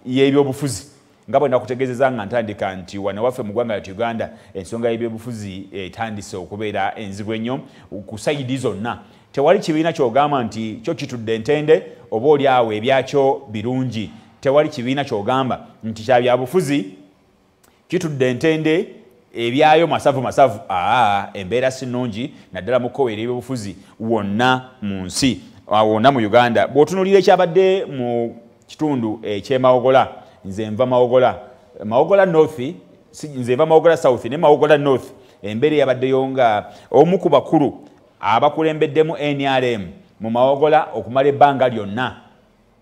y'ebyobufuzi nga bwe nakutegeezeza nga ntandika nti wano waffe mu ggwanga lyattu Uganda ensonga y'ebyobufuzi etandise okubeera enzibu ennyo ku sayidi zonna. Tewali kibiina ky'ogamba nti kyo kitudde ntende oba oli awo ebyakyo birungi. Tewali kibiina ky'ogamba nti kya byabufuzi kitudde ntende ebyayo masavu. Embeera si nnungi naddala mu kkoweera ebyobufuzi wonna mu nsi wonna mu Uganda. Bw'otunuulira ekyabadde mu kitundu eky'Emawogola, nze nva Mawogola North, nze nva Mawogola South ne Mawogola North, embeera yabaddeyo nga omu ku bakulu abakulembeddemu NRM mu Mawogola okumala ebbanga lyonna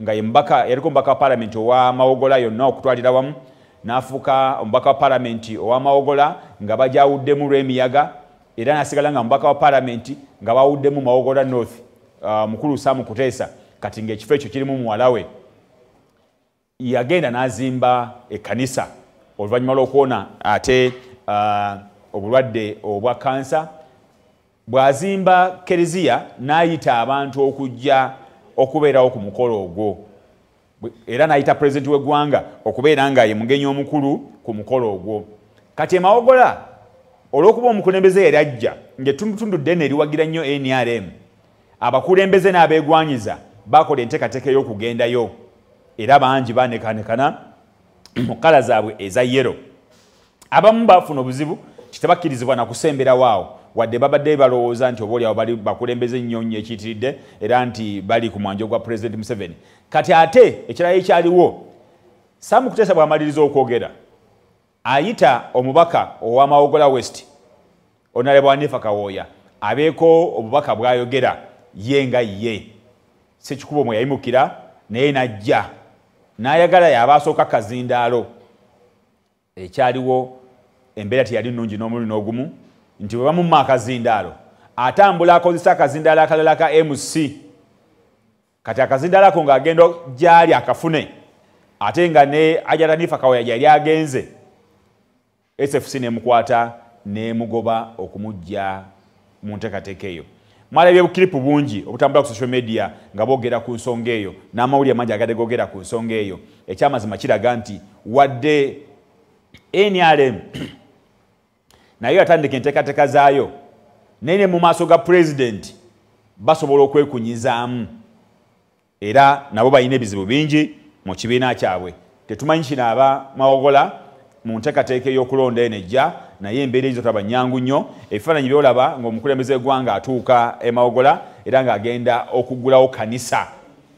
nga yaliko omubaka wa Parliament owa Mawogola yonna okutwalira wamu, n'afuuka omubaka wa Parliament owa Mawogola nga bajawuddemu lw'emiyaga, era n'asigala nga omubaka wa Parliament nga bawuddemu Mawogola North, mukulu Sam Kuteesa, kati ng'ekifo ekyo kirimu muwala we. Yagenda n'azimba ekkanisa oluvannyuma lw'okuwona ate obulwadde obwa kansa. Bw'azimba kereziya n'ayita abantu okujja okubeerawo ku mukolo ogwo, era n'ayita pulezidenti w'eggwanga okubeera nga ye mugenyi omukulu ku mukolo ogwo. Kati Mawogola olw'okuba omukulembeze yali ajja ng'ettundutundu ddene eriwagira nnyo NRM, abakulembeze n'abeegwanyiza bakola enteekateeka y'okugendayo, era bangi banekanekana mu kala zaabwe eza yero. Abamu bafuna obuzibu kitebakkirizibwa na kusemberawo awo, wadde babadde balowooza nti obaolyawo bali bakulembeze nnyo ekiyitiridde era nti bali ku mwanjo gwa Pulezidenti Museveni. Kati ate ekirala ekyaliwo, Sam Kuteesa bw'amaliriza okwogera ayita omubaka owa Mawogola West, Honorable Hanifa Kawooya, abeeko obubaka bw'ayogera ye nga ye. Ssekikubo mwe yayimukira naye najja n'ayagala y'abaasooka kazindaalo. Ekyaliwo embeera teyali nnungi n'omulundi n'ogumu, nti bwe bamumma akazindaalo atambula akozesa akazindaalo akalala ka MC. Kati akazindaalo ako ng'agenda gy'ali akafune, ate nga ne Ajara Hanifa Kawooya yali agenze, SFC n'emukwata n'emugoba okumujja mu nteekateeka eyo. Mwalabye bukiripu bungi obutambula ku social media nga boogera ku nsonga eyo, n'amawulire mangi agadde googera ku nsonga eyo. Ekyamazima kiraga nti wadde NRM naye yatandika enteekateeka zaayo, naye ne mu maaso ga pulezidenti basobola okwekunyizaamu, era nabo balina ebizibu bingi mu kibiina kyabwe. Tetumanyi kinaaba Mawogola mu nteekateeka ey'okulonda enejja, naye embeera ezo taba nnyangu nnyo. Ebifaananyi byolaba ng'omukulembeze w'eggwanga atuuka e Mawogola era ng'agenda okuggulawo kanisa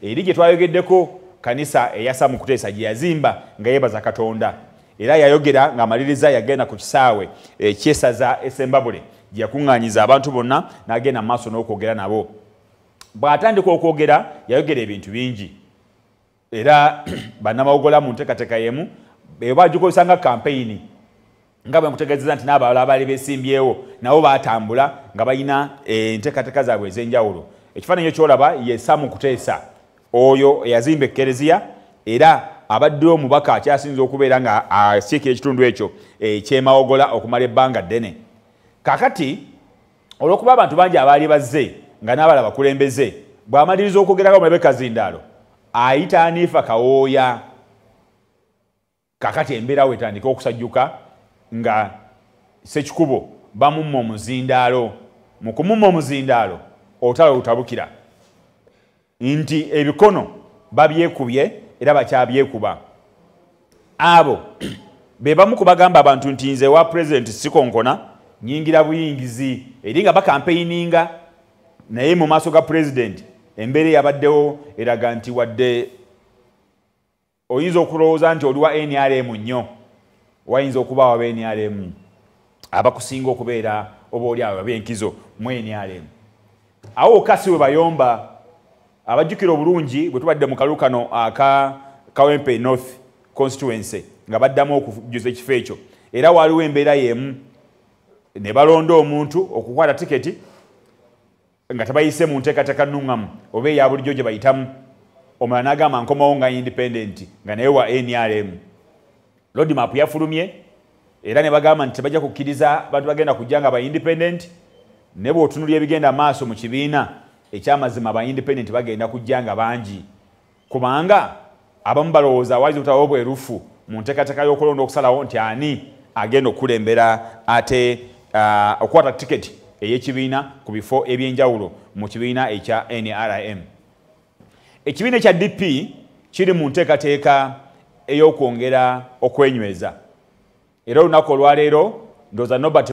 eri gye twayogeddeko, kanisa eya Sam Kuteesa gye yazimba nga yeebaza Katonda. Era yayogera ng'amaliriza yagenda ku kisaawe ekyesaza Essembabule gye yakuŋŋaanyiza abantu bonna n'agenda mu maaso n'okwogera nabo. Bw'atandika okwogera yayogera ebintu bingi, era bannamawogola mu nteekateeka y'emu bagikozesa nga kampeyini, nga bwe nkutegeezeza nti n'abalala abaali beesimbyewo nabo baatambula nga balina enteekateeka zaabwe ez'enjawulo. Ekifaananyi ekyolaba ye Sam Kuteesa oyo eyazimba ekkereziya, era abaddewo omubaka akyasinza okubeera nga asiikira ekitundu ekyo eky'Emawogola okumala ebbanga ddene. Kaakati olw'okuba abantu bangi abaali bazze nga n'abala bakulembeze, bw'amaliriza okwogerako omulabe kazindaalo ayita Hanifa Kawooya. Kaakati embeera we etandika okusajjuka nga Ssekikubo bamumma omuzindaalo. Mu kumumma omuzindaalo olutalo lutabukira nti ebikono babyekubye era bakyabyekuba. Abo be bamu ku bagamba abantu nti nze wa pulezidenti sikonkona nyingira buyingizi, eri nga bakampeyininga, naye mu maaso ga pulezidenti embeera yabaddewo eraga nti wadde oyinza okulowooza nti oli wa NRM nnyo, wayinza okuba wa NRM abakusinga okubeera oba oli awo ab'enkizo mu NRM. Awo okasi we bayomba abajjukira obulungi bwe tubadde mu kalulu kano aka Kawempe North constituency nga baddamu okujuza ekifo ekyo, era waliwo embeera y'emu ne balonda omuntu okukwata tiketi nga tebayise mu nteekateeka nnungamu oba eya bulijjo gye bayitamu. Omulala n'agamba nkomawo nga independent nga naye wa NRM. Roadmap yafulumye era ne bagamba nti tebajja kukkiriza bantu bagenda kujja nga ba independent, ne bw'otunulya ebigenda maaso mu kibiina ekyamazima ba independent bagenda kujja nga bangi, kubanga abamu balowooza wayiza obutabawo bwerufu mu nteekateeka y'okulonda okusalawo nti ani agenda okulembera ate okukwata tiketi ey'ekibiina ku bifo ebyenjawulo mu kibiina ekya NRM. Ekibiina ekya DP kiri mu nteekateeka ey'okwongera okwenyweza era olunaku olwaleero ndowooza Nobert